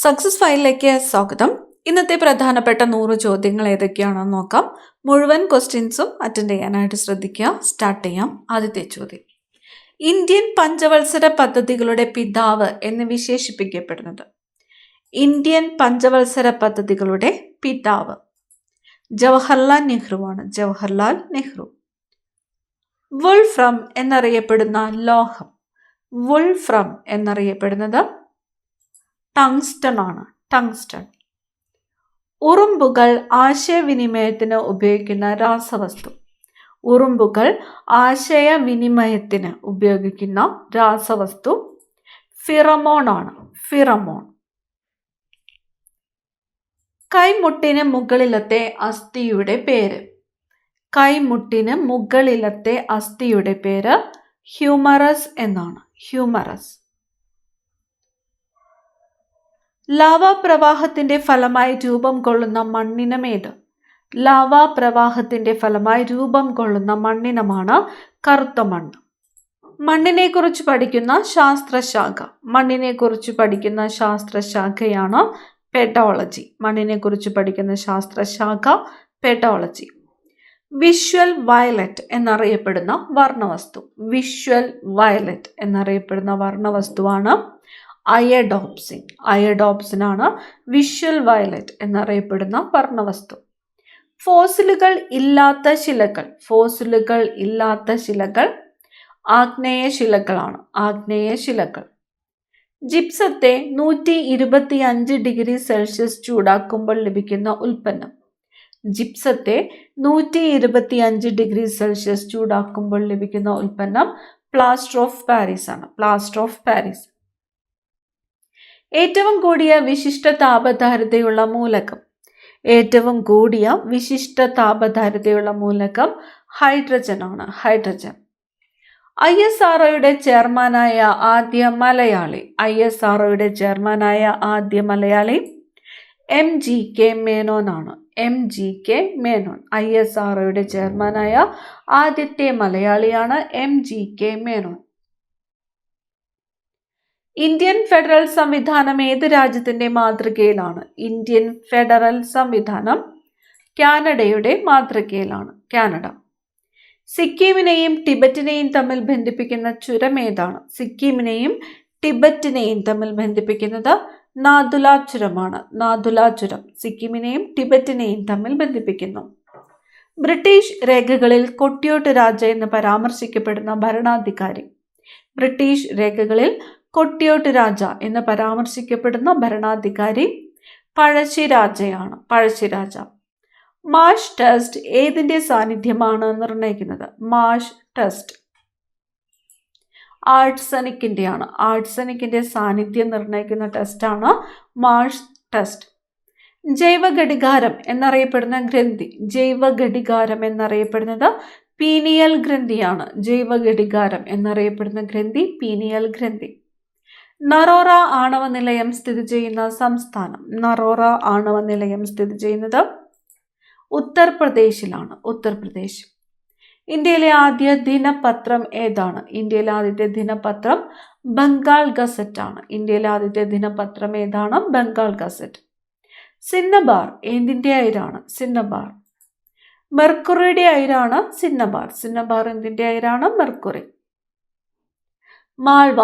Success ഫയലിലേക്ക് സ്വാഗതം. ഇന്നത്തെ പ്രധാനപ്പെട്ട 100 ചോദ്യങ്ങൾ ഏതൊക്കെയാണെന്ന് നോക്കാം. മുഴുവൻ ക്വസ്റ്റ്യൻസും അറ്റൻഡ് ചെയ്യാനായിട്ട് ശ്രദ്ധിക്കുക. സ്റ്റാർട്ട് ചെയ്യാം. ആദ്യത്തെ ചോദ്യം, ഇന്ത്യൻ പഞ്ചവത്സര പദ്ധതികളുടെ പിതാവ് എന്ന് വിശേഷിപ്പിക്കപ്പെടുന്നത്? ഇന്ത്യൻ പഞ്ചവത്സര പദ്ധതികളുടെ പിതാവ് ജവഹർലാൽ നെഹ്റുവാണ്. ജവഹർലാൽ നെഹ്റു. വുൾഫ്രം എന്നറിയപ്പെടുന്ന ലോഹം? വുൾഫ്രം എന്നറിയപ്പെടുന്നത് ടങ്സ്റ്റൺ ആണ്. ടങ്സ്റ്റൺ. ഉറുമ്പുകൾ ആശയവിനിമയത്തിന് ഉപയോഗിക്കുന്ന രാസവസ്തു? ഉറുമ്പുകൾ ആശയവിനിമയത്തിന് ഉപയോഗിക്കുന്ന രാസവസ്തു ഫിറമോൺ ആണ്. ഫിറമോൺ. കൈമുട്ടിന് മുകളിലത്തെ അസ്ഥിയുടെ പേര്? കൈമുട്ടിന് മുകളിലത്തെ അസ്ഥിയുടെ പേര് ഹ്യൂമറസ് എന്നാണ്. ഹ്യൂമറസ്. ലാവാ പ്രവാഹത്തിന്റെ ഫലമായി രൂപം കൊള്ളുന്ന മണ്ണിനമേത്? ലാവാ പ്രവാഹത്തിന്റെ ഫലമായി രൂപം കൊള്ളുന്ന മണ്ണിനമാണ് കറുത്ത മണ്ണ്. മണ്ണിനെ കുറിച്ച് പഠിക്കുന്ന ശാസ്ത്രശാഖ? മണ്ണിനെ കുറിച്ച് പഠിക്കുന്ന ശാസ്ത്രശാഖയാണ് പെഡോളജി. മണ്ണിനെ കുറിച്ച് പഠിക്കുന്ന ശാസ്ത്രശാഖ പെഡോളജി. വിഷ്വൽ വയലറ്റ് എന്നറിയപ്പെടുന്ന വർണ്ണവസ്തു? വിഷ്വൽ വയലറ്റ് എന്നറിയപ്പെടുന്ന വർണ്ണവസ്തുവാണ് അയഡോപ്സിൻ. അയഡോപ്സിൻ ആണ് വിഷ്വൽ വയലറ്റ് എന്നറിയപ്പെടുന്ന വർണ്ണവസ്തു. ഫോസിലുകൾ ഇല്ലാത്ത ശിലകൾ? ഫോസിലുകൾ ഇല്ലാത്ത ശിലകൾ ആഗ്നേയ ശിലകളാണ്. ആഗ്നേയ ശിലകൾ. ജിപ്സത്തെ 125 ഡിഗ്രി സെൽഷ്യസ് ചൂടാക്കുമ്പോൾ ലഭിക്കുന്ന ഉൽപ്പന്നം? ജിപ്സത്തെ 125 ഡിഗ്രി സെൽഷ്യസ് ചൂടാക്കുമ്പോൾ ലഭിക്കുന്ന ഉൽപ്പന്നം പ്ലാസ്റ്റർ ഓഫ് പാരീസ് ആണ്. Plaster of Paris. ഏറ്റവും കൂടിയ വിശിഷ്ട താപധാരിതയുള്ള മൂലകം? ഏറ്റവും കൂടിയ വിശിഷ്ട താപധാരിതയുള്ള മൂലകം ഹൈഡ്രജൻ ആണ്. ഹൈഡ്രജൻ. ISROയുടെ ചെയർമാനായ ആദ്യ മലയാളി? ISROയുടെ ചെയർമാനായ ആദ്യ മലയാളി MGK മേനോൻ ആണ്. MGK മേനോൻ. ISROയുടെ ചെയർമാനായ ആദ്യത്തെ മലയാളിയാണ് MGK മേനോൻ. ഇന്ത്യൻ ഫെഡറൽ സംവിധാനം ഏത് രാജ്യത്തിന്റെ മാതൃകയിലാണ്? ഇന്ത്യൻ ഫെഡറൽ സംവിധാനം കാനഡയുടെ മാതൃകയിലാണ്. കാനഡ. സിക്കിമിനെയും ടിബറ്റിനെയും തമ്മിൽ ബന്ധിപ്പിക്കുന്ന ചുരം ഏതാണ്? സിക്കിമിനെയും ടിബറ്റിനെയും തമ്മിൽ ബന്ധിപ്പിക്കുന്നത് നാഥുല ചുരമാണ്. നാഥുല ചുരം സിക്കിമിനെയും ടിബറ്റിനെയും തമ്മിൽ ബന്ധിപ്പിക്കുന്നു. ബ്രിട്ടീഷ് രേഖകളിൽ കൊട്ടിയോട്ട് രാജ എന്ന് പരാമർശിക്കപ്പെടുന്ന ഭരണാധികാരി? ബ്രിട്ടീഷ് രേഖകളിൽ കൊട്ടിയോട്ട് രാജ എന്ന് പരാമർശിക്കപ്പെടുന്ന ഭരണാധികാരി പഴശ്ശിരാജയാണ്. പഴശ്ശിരാജ. മാഷ് ടെസ്റ്റ് ഏതിന്റെ സാന്നിധ്യമാണ് നിർണ്ണയിക്കുന്നത്? മാഷ് ടെസ്റ്റ് ആഴ്സനിക്കിന്റെയാണ്. ആഴ്സനിക്കിന്റെ സാന്നിധ്യം നിർണ്ണയിക്കുന്ന ടെസ്റ്റാണ് മാഷ് ടെസ്റ്റ്. ജൈവഘടികാരം എന്നറിയപ്പെടുന്ന ഗ്രന്ഥി? ജൈവഘടികാരം എന്നറിയപ്പെടുന്നത് പീനിയൽ ഗ്രന്ഥിയാണ്. ജൈവഘടികാരം എന്നറിയപ്പെടുന്ന ഗ്രന്ഥി പീനിയൽ ഗ്രന്ഥി. നറോറ ആണവ നിലയം സ്ഥിതി ചെയ്യുന്ന സംസ്ഥാനം? നറോറ ആണവ നിലയം സ്ഥിതി ചെയ്യുന്നത് ഉത്തർപ്രദേശിലാണ്. ഉത്തർപ്രദേശ്. ഇന്ത്യയിലെ ആദ്യ ദിനപത്രം ഏതാണ്? ഇന്ത്യയിലെ ആദ്യത്തെ ദിനപത്രം ബംഗാൾ ഗസറ്റ് ആണ്. ഇന്ത്യയിലെ ആദ്യത്തെ ദിനപത്രം ഏതാണ്? ബംഗാൾ ഗസറ്റ്. സിന്നബാർ എന്തിന്റെ അയിരാണ്? സിന്നബാർ മെർക്കുറിയുടെ അയിരാണ് സിന്നബാർ. സിന്നബാർ എന്തിന്റെ അയിരാണ്? മെർക്കുറി. മാൾവ,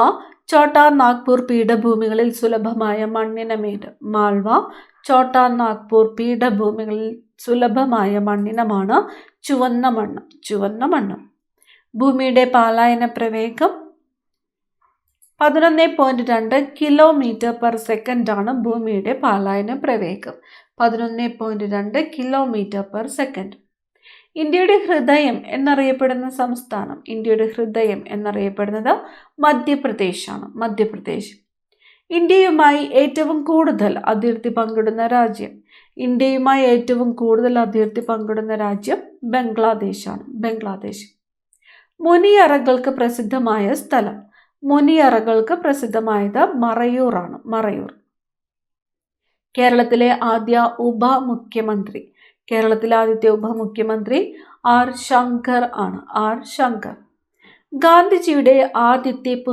ചോട്ടാ നാഗ്പൂർ പീഠഭൂമികളിൽ സുലഭമായ മണ്ണിനമേത്? മാൾവ, ചോട്ടാ നാഗ്പൂർ പീഠഭൂമികളിൽ സുലഭമായ മണ്ണിനമാണ് ചുവന്ന മണ്ണ്. ചുവന്ന മണ്ണ്. ഭൂമിയുടെ പാലായന പ്രവേഗം 11.2 കിലോമീറ്റർ പെർ സെക്കൻഡ് ആണ്. ഭൂമിയുടെ പാലായന പ്രവേഗം 11.2 കിലോമീറ്റർ പെർ സെക്കൻഡ്. ഇന്ത്യയുടെ ഹൃദയം എന്നറിയപ്പെടുന്ന സംസ്ഥാനം? ഇന്ത്യയുടെ ഹൃദയം എന്നറിയപ്പെടുന്നത് മധ്യപ്രദേശ് ആണ്. മധ്യപ്രദേശ്. ഇന്ത്യയുമായി ഏറ്റവും കൂടുതൽ അതിർത്തി പങ്കിടുന്ന രാജ്യം? ഇന്ത്യയുമായി ഏറ്റവും കൂടുതൽ അതിർത്തി പങ്കിടുന്ന രാജ്യം ബംഗ്ലാദേശ് ആണ്. ബംഗ്ലാദേശ്. മുനിയറകൾക്ക് പ്രസിദ്ധമായ സ്ഥലം? മുനിയറകൾക്ക് പ്രസിദ്ധമായത് മറയൂർ ആണ്. മറയൂർ. കേരളത്തിലെ ആദ്യ ഉപമുഖ്യമന്ത്രി? കേരളത്തിലെ ആദ്യത്തെ ഉപമുഖ്യമന്ത്രി R. ശങ്കർ ആണ്. R. ശങ്കർ. ഗാന്ധിജിയുടെ ആദ്യത്തെ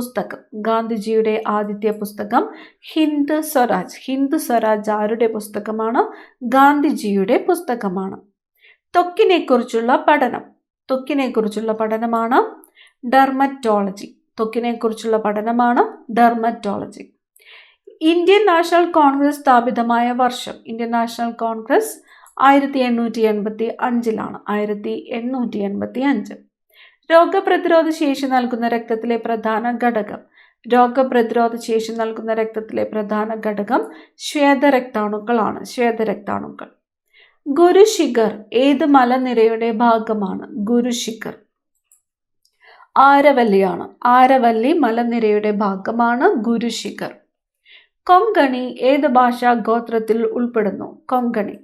പുസ്തകം ഹിന്ദ് സ്വരാജ് ആരുടെ പുസ്തകമാണ്? ഗാന്ധിജിയുടെ പുസ്തകമാണ്. ത്വക്കിനെ കുറിച്ചുള്ള പഠനമാണ് ഡെർമറ്റോളജി. ഇന്ത്യൻ നാഷണൽ കോൺഗ്രസ് സ്ഥാപിതമായ വർഷം? Indian national Congress 1885 1885. രോഗപ്രതിരോധ ശേഷി നൽകുന്ന രക്തത്തിലെ പ്രധാന ഘടകം ശ്വേതരക്താണുക്കളാണ്. ഗുരുശിഖർ ഏത് മലനിരയുടെ ഭാഗമാണ്? ഗുരുശിഖർ ആരവല്ലി മലനിരയുടെ ഭാഗമാണ് ഗുരുശിഖർ. കൊങ്കണി ഏത് ഭാഷാ ഗോത്രത്തിൽ ഉൾപ്പെടുന്നു? കൊങ്കണി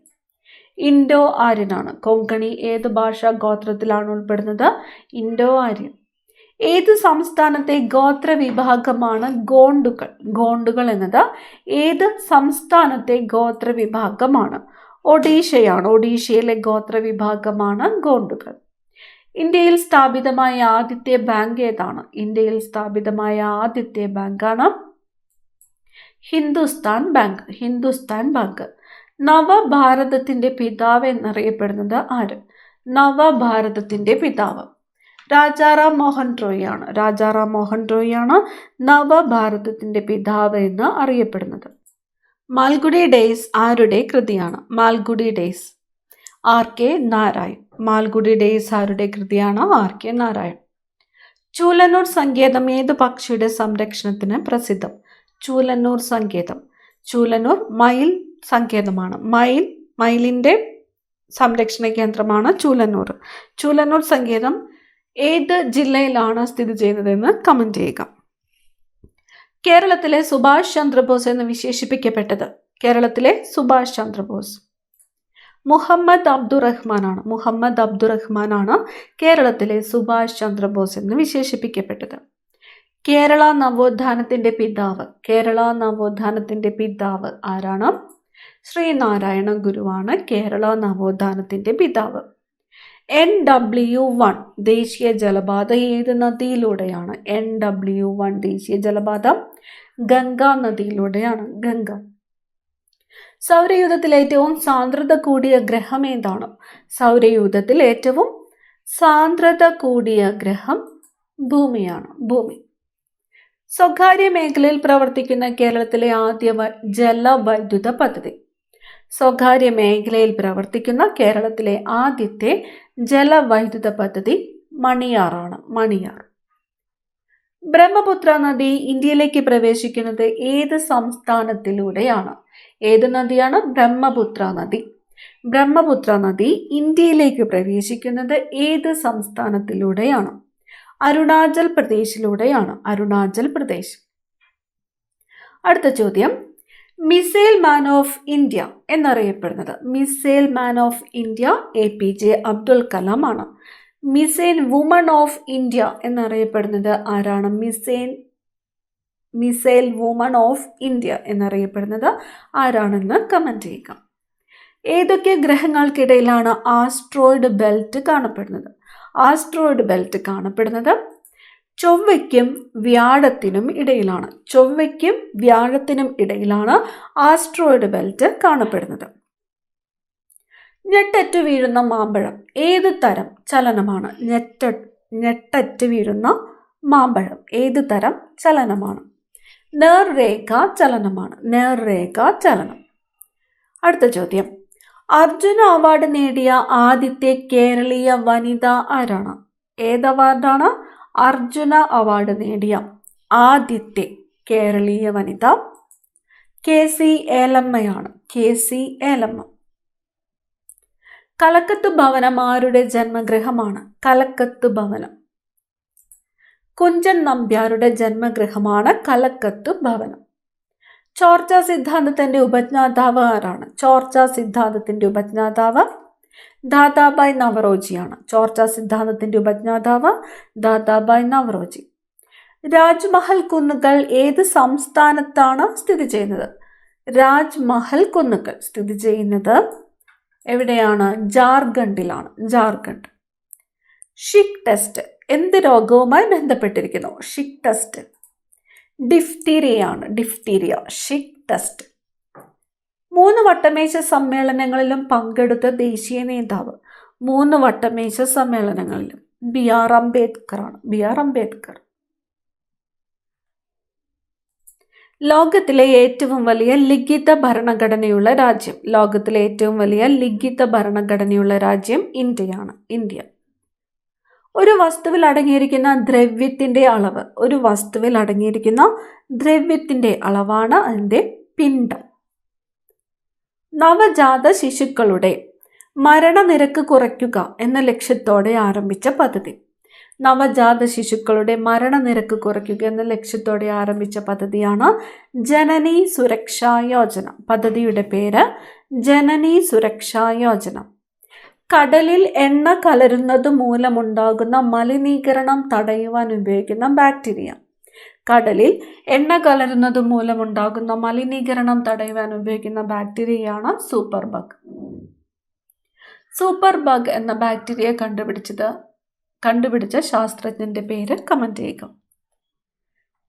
ഇൻഡോ ആര്യനാണ്. കൊങ്കണി ഏത് ഭാഷാ ഗോത്രത്തിലാണ് ഉൾപ്പെടുന്നത്? ഇൻഡോ ആര്യൻ. ഏത് സംസ്ഥാനത്തെ ഗോത്ര വിഭാഗമാണ് ഗോണ്ടുകൾ എന്നത് ഏത് സംസ്ഥാനത്തെ ഗോത്ര വിഭാഗമാണ്? ഒഡീഷയിലെ ഗോത്ര വിഭാഗമാണ് ഗോണ്ടുകൾ. ഇന്ത്യയിൽ സ്ഥാപിതമായ ആദ്യത്തെ ബാങ്ക് ഏതാണ്? ബാങ്കാണ് ഹിന്ദുസ്ഥാൻ ബാങ്ക്. നവഭാരതത്തിന്റെ പിതാവ് എന്നറിയപ്പെടുന്നത് ആര്? നവഭാരതത്തിന്റെ പിതാവ് രാജാറാം മോഹൻ റോയിയാണ് നവഭാരതത്തിന്റെ പിതാവ് എന്ന് അറിയപ്പെടുന്നത്. മാൽഗുഡി ഡേയ്സ് ആരുടെ കൃതിയാണ്? R K Narayan. ചൂലന്നൂർ സങ്കേതം ഏത് പക്ഷിയുടെ സംരക്ഷണത്തിന് പ്രസിദ്ധം? ചൂലന്നൂർ മയിൽ സങ്കേതമാണ്. മയിലിന്റെ സംരക്ഷണ കേന്ദ്രമാണ് ചൂലന്നൂർ സങ്കേതം ഏത് ജില്ലയിലാണ് സ്ഥിതി ചെയ്യുന്നതെന്ന് കമന്റ് ചെയ്യുക. കേരളത്തിലെ സുഭാഷ് ചന്ദ്രബോസ് എന്ന് വിശേഷിപ്പിക്കപ്പെട്ടത്? മുഹമ്മദ് അബ്ദുറഹ്മാനാണ് കേരളത്തിലെ സുഭാഷ് ചന്ദ്രബോസ് എന്ന് വിശേഷിപ്പിക്കപ്പെട്ടത്. കേരള നവോത്ഥാനത്തിന്റെ പിതാവ് ആരാണ്? ശ്രീനാരായണ ഗുരുവാണ് കേരള നവോത്ഥാനത്തിന്റെ പിതാവ്. NW1 ദേശീയ ജലപാത ഏത് നദിയിലൂടെയാണ്? NW1 ദേശീയ ജലപാത ഗംഗാ നദിയിലൂടെയാണ്. സൗരയൂഥത്തിൽ ഏറ്റവും സാന്ദ്രത കൂടിയ ഗ്രഹം ഏതാണ്? ഭൂമിയാണ്. സ്വകാര്യ മേഖലയിൽ പ്രവർത്തിക്കുന്ന കേരളത്തിലെ ആദ്യ ജലവൈദ്യുത പദ്ധതി? ആദ്യത്തെ ജലവൈദ്യുത പദ്ധതി മണിയാറാണ്. ബ്രഹ്മപുത്ര നദി ഇന്ത്യയിലേക്ക് പ്രവേശിക്കുന്നത് ഏത് സംസ്ഥാനത്തിലൂടെയാണ്? ഏത് നദിയാണ്? ബ്രഹ്മപുത്ര നദി ഇന്ത്യയിലേക്ക് പ്രവേശിക്കുന്നത് ഏത് സംസ്ഥാനത്തിലൂടെയാണ്? അരുണാചൽ പ്രദേശിലൂടെയാണ്. അടുത്ത ചോദ്യം, മിസൈൽ മാൻ ഓഫ് ഇന്ത്യ എന്നറിയപ്പെടുന്നത്? APJ അബ്ദുൽ കലാം ആണ്. മിസൈൽ വുമൺ ഓഫ് ഇന്ത്യ എന്നറിയപ്പെടുന്നത് ആരാണ്? മിസൈൽ വുമൺ ഓഫ് ഇന്ത്യ എന്നറിയപ്പെടുന്നത് ആരാണെന്ന് കമന്റ് ചെയ്യുക. ഏതൊക്കെ ഗ്രഹങ്ങൾക്കിടയിലാണ് ആസ്ട്രോയിഡ് ബെൽറ്റ് കാണപ്പെടുന്നത്? ചൊവ്വയ്ക്കും വ്യാഴത്തിനും ഇടയിലാണ് ആസ്ട്രോയിഡ് ബെൽറ്റ് കാണപ്പെടുന്നത്. ഞെട്ടറ്റ് വീഴുന്ന മാമ്പഴം ഏത് തരം ചലനമാണ്? ഞെട്ടറ്റ് വീഴുന്ന മാമ്പഴം ഏത് തരം ചലനമാണ്? നേർരേഖാ ചലനം. അടുത്ത ചോദ്യം, അർജുന അവാർഡ് നേടിയ ആദ്യത്തെ കേരളീയ വനിത ആരാണ്? ഏത് അവാർഡാണ്? അർജുന അവാർഡ് നേടിയ ആദ്യത്തെ കേരളീയ വനിത KC ഏലമ്മയാണ്. കലക്കത്ത് ഭവനം ആരുടെ ജന്മഗൃഹമാണ്? കുഞ്ചൻ നമ്പ്യാരുടെ ജന്മഗൃഹമാണ് കലക്കത്ത് ഭവനം. ചോർച്ച സിദ്ധാന്തത്തിന്റെ ഉപജ്ഞാതാവ് ആരാണ്? ദാദാബായ് നവറോജിയാണ്. രാജ്മഹൽ കുന്നുകൾ ഏത് സംസ്ഥാനത്താണ് സ്ഥിതി ചെയ്യുന്നത്? രാജ്മഹൽ കുന്നുകൾ സ്ഥിതി ചെയ്യുന്നത് എവിടെയാണ്? ജാർഖണ്ഡിലാണ്. ഷിക് ടെസ്റ്റ് എന്ത് രോഗവുമായി ബന്ധപ്പെട്ടിരിക്കുന്നു? Schick test. ഡിഫ്തീരിയയാണ്, ഡിഫ്തീരിയ. Schick test. 3 വട്ടമേശ സമ്മേളനങ്ങളിലും പങ്കെടുത്ത ദേശീയ നേതാവ്. 3 വട്ടമേശ സമ്മേളനങ്ങളിലും. BR അംബേദ്കർ ആണ്, BR അംബേദ്കർ. ലോകത്തിലെ ഏറ്റവും വലിയ ലിഖിത ഭരണഘടനയുള്ള രാജ്യം. ലോകത്തിലെ ഏറ്റവും വലിയ ലിഖിത ഭരണഘടനയുള്ള രാജ്യം ഇന്ത്യയാണ്, ഇന്ത്യ. ഒരു വസ്തുവിൽ അടങ്ങിയിരിക്കുന്ന ദ്രവ്യത്തിന്റെ അളവ്. ഒരു വസ്തുവിൽ അടങ്ങിയിരിക്കുന്ന ദ്രവ്യത്തിന്റെ അളവാണ് അതിൻ്റെ പിണ്ഡം. നവജാത ശിശുക്കളുടെ മരണനിരക്ക് കുറയ്ക്കുക എന്ന ലക്ഷ്യത്തോടെ ആരംഭിച്ച പദ്ധതി. നവജാത ശിശുക്കളുടെ മരണനിരക്ക് കുറയ്ക്കുക എന്ന ലക്ഷ്യത്തോടെ ആരംഭിച്ച പദ്ധതിയാണ് ജനനി സുരക്ഷാ യോജന. പദ്ധതിയുടെ പേര് ജനനി സുരക്ഷാ യോജന. കടലിൽ എണ്ണ കലരുന്നത് മൂലമുണ്ടാകുന്ന മലിനീകരണം തടയുവാൻ ഉപയോഗിക്കുന്ന ബാക്ടീരിയ. കടലിൽ എണ്ണ കലരുന്നത് മൂലമുണ്ടാകുന്ന മലിനീകരണം തടയുവാൻ ഉപയോഗിക്കുന്ന ബാക്ടീരിയയാണ് സൂപ്പർ ബഗ്. സൂപ്പർ ബഗ് എന്ന ബാക്ടീരിയ കണ്ടുപിടിച്ച ശാസ്ത്രജ്ഞന്റെ പേര് കമന്റ് ചെയ്യുക.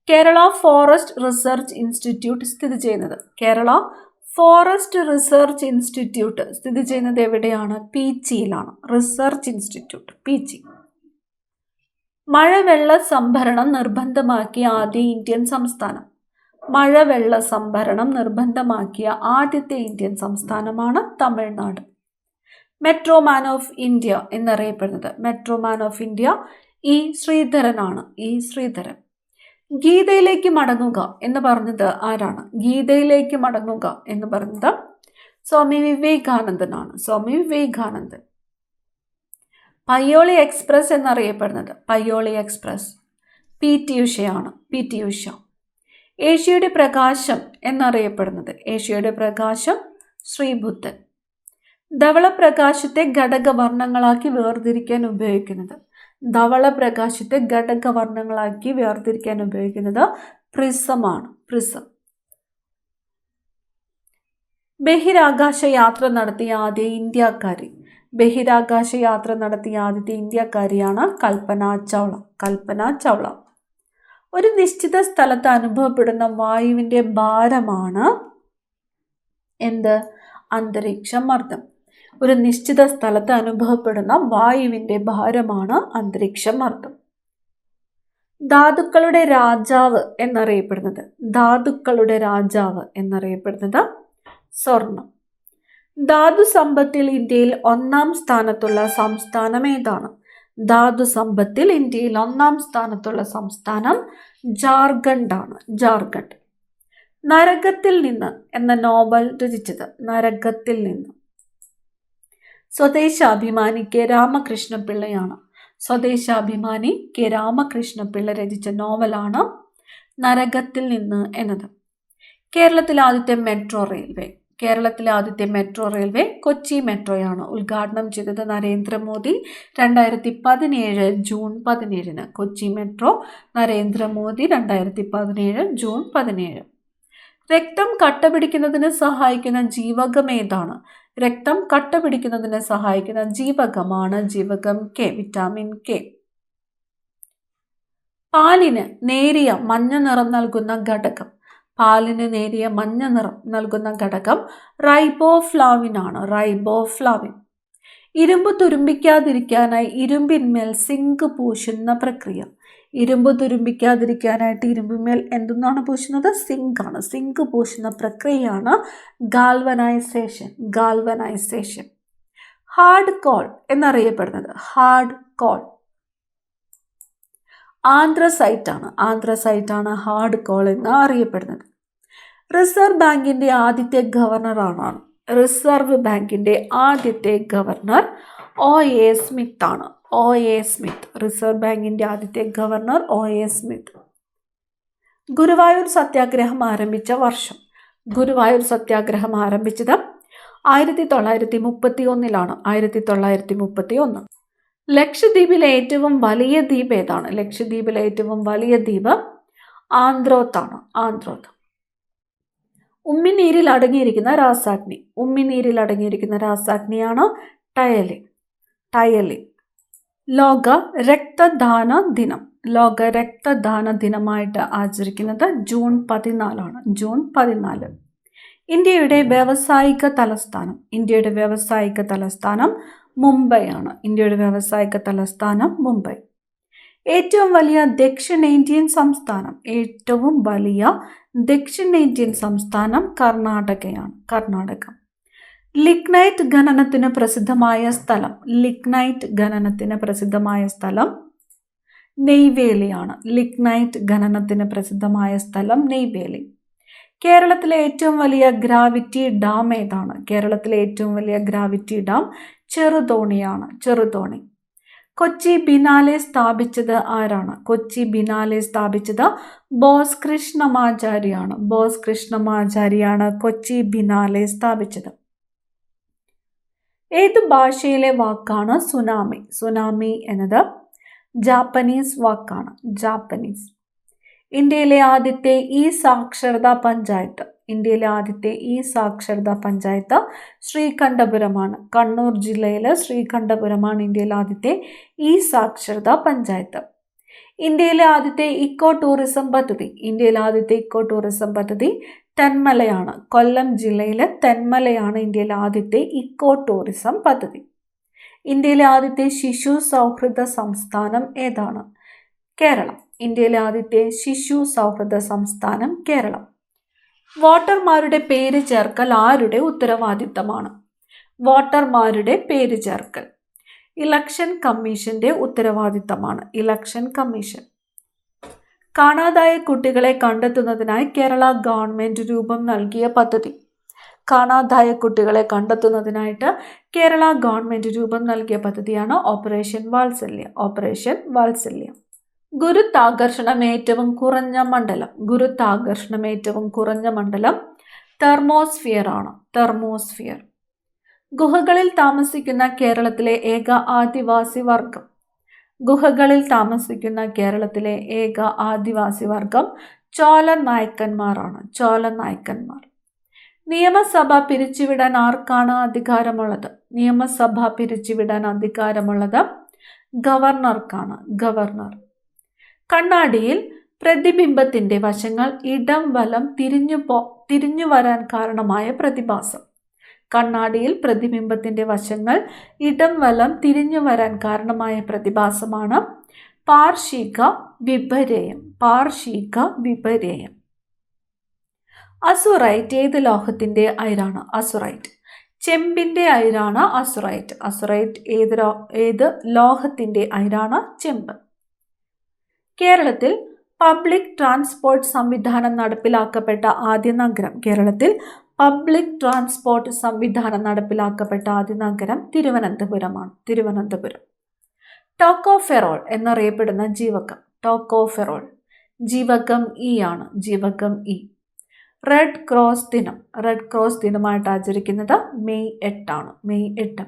കേരള ഫോറസ്റ്റ് റിസർച്ച് ഇൻസ്റ്റിറ്റ്യൂട്ട് സ്ഥിതി ചെയ്യുന്നത്. കേരള ഫോറസ്റ്റ് റിസർച്ച് ഇൻസ്റ്റിറ്റ്യൂട്ട് സ്ഥിതി ചെയ്യുന്നത് എവിടെയാണ്? പീച്ചിയിലാണ്. Research institute, Peechi. മഴവെള്ള സംഭരണം നിർബന്ധമാക്കിയ ആദ്യ ഇന്ത്യൻ സംസ്ഥാനം. മഴവെള്ള സംഭരണം നിർബന്ധമാക്കിയ ആദ്യത്തെ ഇന്ത്യൻ സംസ്ഥാനമാണ് തമിഴ്നാട്. മെട്രോമാൻ ഓഫ് ഇന്ത്യ എന്നറിയപ്പെടുന്നത്. മെട്രോമാൻ ഓഫ് ഇന്ത്യ ഇ ശ്രീധരനാണ്, ഇ ശ്രീധരൻ. ഗീതയിലേക്ക് മടങ്ങുക എന്ന് പറഞ്ഞത് ആരാണ്? ഗീതയിലേക്ക് മടങ്ങുക എന്ന് പറഞ്ഞത് സ്വാമി വിവേകാനന്ദനാണ്, സ്വാമി വിവേകാനന്ദൻ. പയ്യോളി എക്സ്പ്രസ് എന്നറിയപ്പെടുന്നത്. പയ്യോളി എക്സ്പ്രസ് PT ഉഷയാണ്, PT ഉഷ. ഏഷ്യയുടെ പ്രകാശം എന്നറിയപ്പെടുന്നത്. ഏഷ്യയുടെ പ്രകാശം ശ്രീബുദ്ധൻ. ധവളപ്രകാശത്തെ ഘടകവർണ്ണങ്ങളാക്കി വേർതിരിക്കാൻ ഉപയോഗിക്കുന്നത്. ധവളപ്രകാശത്തെ ഘടകവർണ്ണങ്ങളാക്കി വേർതിരിക്കാൻ ഉപയോഗിക്കുന്നത് പ്രിസമാണ്, പ്രിസം. ബഹിരാകാശ യാത്ര നടത്തിയ ആദ്യ ഇന്ത്യക്കാരി. ബഹിരാകാശ യാത്ര നടത്തിയ ആദ്യത്തെ ഇന്ത്യക്കാരിയാണ് കൽപ്പന ചൗള, കൽപ്പന ചൗള. ഒരു നിശ്ചിത സ്ഥലത്ത് അനുഭവപ്പെടുന്ന വായുവിൻ്റെ ഭാരമാണ് എന്ത്? അന്തരീക്ഷമർദ്ദം. ഒരു നിശ്ചിത സ്ഥലത്ത് അനുഭവപ്പെടുന്ന വായുവിൻ്റെ ഭാരമാണ് അന്തരീക്ഷമർദ്ദം. ധാതുക്കളുടെ രാജാവ് എന്നറിയപ്പെടുന്നത്. ധാതുക്കളുടെ രാജാവ് എന്നറിയപ്പെടുന്നത് സ്വർണം. ധാതു സമ്പത്തിൽ ഇന്ത്യയിൽ 1-ാം സ്ഥാനത്തുള്ള സംസ്ഥാനം ഏതാണ്? ധാതു സമ്പത്തിൽ ഇന്ത്യയിൽ 1-ാം സ്ഥാനത്തുള്ള സംസ്ഥാനം ജാർഖണ്ഡ് ആണ്, ജാർഖണ്ഡ്. നരകത്തിൽ നിന്ന് എന്ന നോവൽ രചിച്ചത്. നരകത്തിൽ നിന്ന്. സ്വദേശാഭിമാനി കെ രാമകൃഷ്ണപിള്ളയാണ്. സ്വദേശാഭിമാനി കെ രാമകൃഷ്ണപിള്ള രചിച്ച നോവലാണ് നരകത്തിൽ നിന്ന് എന്നത്. കേരളത്തിലെ ആദ്യത്തെ മെട്രോ റെയിൽവേ. കേരളത്തിലെ ആദ്യത്തെ മെട്രോ റെയിൽവേ കൊച്ചി മെട്രോയാണ്. ഉദ്ഘാടനം ചെയ്തത് Narendra Modi 2017 June 17. Kochi metro Narendra Modi 2017 June 17. രക്തം കട്ടപിടിക്കുന്നതിന് സഹായിക്കുന്ന ജീവകം ഏതാണ്? രക്തം കട്ടപിടിക്കുന്നതിന് സഹായിക്കുന്ന ജീവകമാണ് ജീവകം K, വിറ്റാമിൻ K. പാലിന് നേരിയ മഞ്ഞ നിറം നൽകുന്ന ഘടകം. പാലിന് നേരിയ മഞ്ഞ നിറം നൽകുന്ന ഘടകം റൈബോഫ്ലാവിൻ ആണ്, റൈബോഫ്ലാവിൻ. ഇരുമ്പ് തുരുമ്പിക്കാതിരിക്കാനായി ഇരുമ്പിന്മേൽ സിങ്ക് പൂശുന്ന പ്രക്രിയ. ഇരുമ്പ് തുരുമ്പിക്കാതിരിക്കാനായിട്ട് ഇരുമ്പിന്മേൽ എന്തെന്നാണ് പൂശുന്നത്? സിങ്ക് ആണ്. സിങ്ക് പൂശുന്ന പ്രക്രിയയാണ് ഗാൽവനൈസേഷൻ, ഗാൽവനൈസേഷൻ. ഹാർഡ് കോൾ എന്നറിയപ്പെടുന്നത്. ഹാർഡ് കോൾ ആന്ത്രസൈറ്റ് ആണ്, ആന്ത്രസൈറ്റ് ആണ് ഹാർഡ് കോൾ എന്ന് അറിയപ്പെടുന്നത്. റിസർവ് ബാങ്കിന്റെ ആദ്യത്തെ ഗവർണർ ആരാണ്? റിസർവ് ബാങ്കിന്റെ ആദ്യത്തെ ഗവർണർ OA സ്മിത്ത് ആണ്, OA സ്മിത്ത്. റിസർവ് ബാങ്കിന്റെ ആദ്യത്തെ ഗവർണർ OA സ്മിത്ത്. ഗുരുവായൂർ സത്യാഗ്രഹം ആരംഭിച്ച വർഷം. ഗുരുവായൂർ സത്യാഗ്രഹം ആരംഭിച്ചത് 1931 1931. ലക്ഷദ്വീപിലെ ഏറ്റവും വലിയ ദ്വീപ് ഏതാണ്? ലക്ഷദ്വീപിലെ ഏറ്റവും വലിയ ദ്വീപ് ആന്ത്രോത്താണ്, ആന്ത്രോത്ത്. ഉമ്മിനീരിൽ അടങ്ങിയിരിക്കുന്ന രാസാഗ്നി. ഉമ്മിനീരിൽ അടങ്ങിയിരിക്കുന്ന രാസാഗ്നിയാണ് ടയലിൻ, ടയലിൻ. ലോക രക്തദാന ദിനം. ലോക രക്തദാന ദിനമായിട്ട് ആചരിക്കുന്നത് ജൂൺ 14 ജൂൺ 14. ഇന്ത്യയുടെ വ്യാവസായിക തലസ്ഥാനം. ഇന്ത്യയുടെ വ്യാവസായിക തലസ്ഥാനം മുംബൈയാണ്. ഇന്ത്യയുടെ വ്യാവസായിക തലസ്ഥാനം മുംബൈ. ഏറ്റവും വലിയ ദക്ഷിണേന്ത്യൻ സംസ്ഥാനം. ഏറ്റവും വലിയ ദക്ഷിണേന്ത്യൻ സംസ്ഥാനം കർണാടകയാണ്. കർണാടക. ലിഗ്നൈറ്റ് ഖനനത്തിന് പ്രസിദ്ധമായ സ്ഥലം. ലിഗ്നൈറ്റ് ഖനനത്തിന് പ്രസിദ്ധമായ സ്ഥലം നെയ്വേലിയാണ്. ലിഗ്നൈറ്റ് ഖനനത്തിന് പ്രസിദ്ധമായ സ്ഥലം നെയ്വേലി. കേരളത്തിലെ ഏറ്റവും വലിയ ഗ്രാവിറ്റി ഡാം ഏതാണ്? കേരളത്തിലെ ഏറ്റവും വലിയ ഗ്രാവിറ്റി ഡാം ചെറുതോണിയാണ്. ചെറുതോണി. കൊച്ചി ബിനാലെ സ്ഥാപിച്ചത് ആരാണ്? കൊച്ചി ബിനാലെ സ്ഥാപിച്ചത് ബോസ് കൃഷ്ണമാചാരിയാണ്. ബോസ് കൃഷ്ണമാചാരിയാണ് കൊച്ചി ബിനാലെ സ്ഥാപിച്ചത്. ഏത് ഭാഷയിലെ വാക്കാണ് സുനാമി? സുനാമി എന്നത് ജാപ്പനീസ് വാക്കാണ്. ജാപ്പനീസ്. ഇന്ത്യയിലെ ആദ്യത്തെ ഇ സാക്ഷരതാ പഞ്ചായത്ത്. ഇന്ത്യയിലെ ആദ്യത്തെ ഇ സാക്ഷരതാ പഞ്ചായത്ത് ശ്രീകണ്ഠപുരമാണ്. കണ്ണൂർ ജില്ലയിലെ ശ്രീകണ്ഠപുരമാണ് ഇന്ത്യയിലെ ആദ്യത്തെ ഇ സാക്ഷരതാ പഞ്ചായത്ത്. ഇന്ത്യയിലെ ആദ്യത്തെ ഇക്കോ ടൂറിസം പദ്ധതി. ഇന്ത്യയിലെ ആദ്യത്തെ ഇക്കോ ടൂറിസം പദ്ധതി തെന്മലയാണ്. കൊല്ലം ജില്ലയിലെ തെന്മലയാണ് ഇന്ത്യയിലെ ആദ്യത്തെ ഇക്കോ ടൂറിസം പദ്ധതി. ഇന്ത്യയിലെ ആദ്യത്തെ ശിശു സൗഹൃദ സംസ്ഥാനം ഏതാണ്? കേരളം. ഇന്ത്യയിലെ ആദ്യത്തെ ശിശു സൗഹൃദ സംസ്ഥാനം കേരളം. വോട്ടർമാരുടെ പേര് ചേർക്കൽ ആരുടെ ഉത്തരവാദിത്തമാണ്? വോട്ടർമാരുടെ പേര് ചേർക്കൽ ഇലക്ഷൻ കമ്മീഷന്റെ ഉത്തരവാദിത്തമാണ്. Election commission. കാണാതായ കുട്ടികളെ കണ്ടെത്തുന്നതിനായി കേരള ഗവൺമെന്റ് രൂപം നൽകിയ പദ്ധതി. കാണാതായ കുട്ടികളെ കണ്ടെത്തുന്നതിനായിട്ട് കേരള ഗവൺമെന്റ് രൂപം നൽകിയ പദ്ധതിയാണ് ഓപ്പറേഷൻ വാത്സല്യ. ഓപ്പറേഷൻ വാത്സല്യ. ഗുരുത്വാകർഷണം ഏറ്റവും കുറഞ്ഞ മണ്ഡലം. ഗുരുത്വാകർഷണം ഏറ്റവും കുറഞ്ഞ മണ്ഡലം തെർമോസ്ഫിയർ ആണ്. തെർമോസ്ഫിയർ. ഗുഹകളിൽ താമസിക്കുന്ന കേരളത്തിലെ ഏക ആദിവാസി വർഗം. ഗുഹകളിൽ താമസിക്കുന്ന കേരളത്തിലെ ഏക ആദിവാസി വർഗം ചോല നായ്ക്കന്മാരാണ്. ചോല നായ്ക്കന്മാർ. നിയമസഭ പിരിച്ചുവിടാൻ ആർക്കാണ് അധികാരമുള്ളത്? നിയമസഭ പിരിച്ചുവിടാൻ അധികാരമുള്ളത് ഗവർണർക്കാണ്. ഗവർണർ. കണ്ണാടിയിൽ പ്രതിബിംബത്തിന്റെ വശങ്ങൾ ഇടം വലം തിരിഞ്ഞു വരാൻ കാരണമായ പ്രതിഭാസം. കണ്ണാടിയിൽ പ്രതിബിംബത്തിന്റെ വശങ്ങൾ ഇടം വലം തിരിഞ്ഞു വരാൻ കാരണമായ പ്രതിഭാസമാണ് പാർശ്വിക വിപര്യം. പാർശ്വിക വിപര്യം. അസുറൈറ്റ് ഏത് ലോഹത്തിന്റെ അയിരാണ്? അസുറൈറ്റ് ചെമ്പിന്റെ അയിരാണ് അസുറൈറ്റ്. അസുറൈറ്റ് ഏത് ലോഹത്തിന്റെ അയിരാണ്? ചെമ്പ്. കേരളത്തിൽ പബ്ലിക് ട്രാൻസ്പോർട്ട് സംവിധാനം നടപ്പിലാക്കപ്പെട്ട ആദ്യ നഗരം. കേരളത്തിൽ പബ്ലിക് ട്രാൻസ്പോർട്ട് സംവിധാനം നടപ്പിലാക്കപ്പെട്ട ആദ്യ നഗരം തിരുവനന്തപുരമാണ്. തിരുവനന്തപുരം. ടോക്കോഫെറോൾ എന്നറിയപ്പെടുന്ന ജീവകം. ടോക്കോഫെറോൾ. ജീവകം ഇ ആണ്. ജീവകം ഇ. റെഡ് ക്രോസ് ദിനം. റെഡ് ക്രോസ് ദിനമായിട്ട് ആചരിക്കുന്നത് മെയ് 8 ആണ്. മെയ് 8.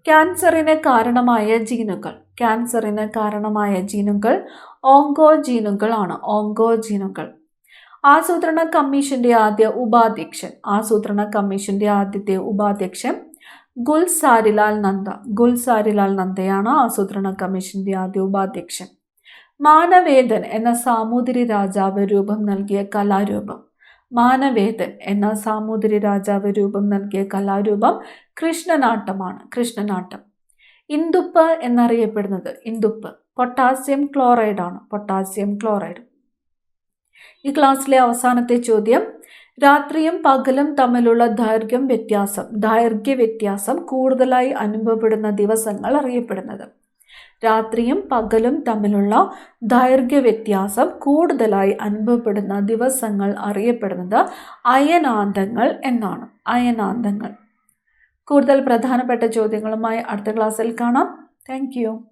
ക്യാൻസറിന് കാരണമായ ജീനുകൾ. ക്യാൻസറിന് കാരണമായ ജീനുകൾ ഓങ്കോജീനുകളാണ്. ഓങ്കോജീനുകൾ. ആസൂത്രണ കമ്മീഷന്റെ ആദ്യ ഉപാധ്യക്ഷൻ. ആസൂത്രണ കമ്മീഷന്റെ ആദ്യത്തെ ഉപാധ്യക്ഷൻ ഗുൽസാരിലാൽ നന്ദ. ഗുൽസാരിലാൽ നന്ദയാണ് ആസൂത്രണ കമ്മീഷന്റെ ആദ്യ ഉപാധ്യക്ഷൻ. മാനവേദൻ എന്ന സാമൂതിരി രാജാവ് രൂപം നൽകിയ കലാരൂപം. മാനവേദൻ എന്ന സാമൂതിരി രാജാവ് രൂപം നൽകിയ കലാരൂപം കൃഷ്ണനാട്ടമാണ്. കൃഷ്ണനാട്ടം. ഇന്ദുപ്പ് എന്നറിയപ്പെടുന്നത്. ഇന്ദുപ്പ് പൊട്ടാസ്യം ക്ലോറൈഡ് ആണ്. Potassium chloride. ഈ ക്ലാസ്സിലെ അവസാനത്തെ ചോദ്യം, രാത്രിയും പകലും തമ്മിലുള്ള ദൈർഘ്യ വ്യത്യാസം കൂടുതലായി അനുഭവപ്പെടുന്ന ദിവസങ്ങൾ അറിയപ്പെടുന്നത്. രാത്രിയും പകലും തമ്മിലുള്ള ദൈർഘ്യ വ്യത്യാസം കൂടുതലായി അനുഭവപ്പെടുന്ന ദിവസങ്ങൾ അറിയപ്പെടുന്നത് അയനാന്തങ്ങൾ എന്നാണ്. അയനാന്തങ്ങൾ. കൂടുതൽ പ്രധാനപ്പെട്ട ചോദ്യങ്ങളുമായി അടുത്ത ക്ലാസ്സിൽ കാണാം. Thank you.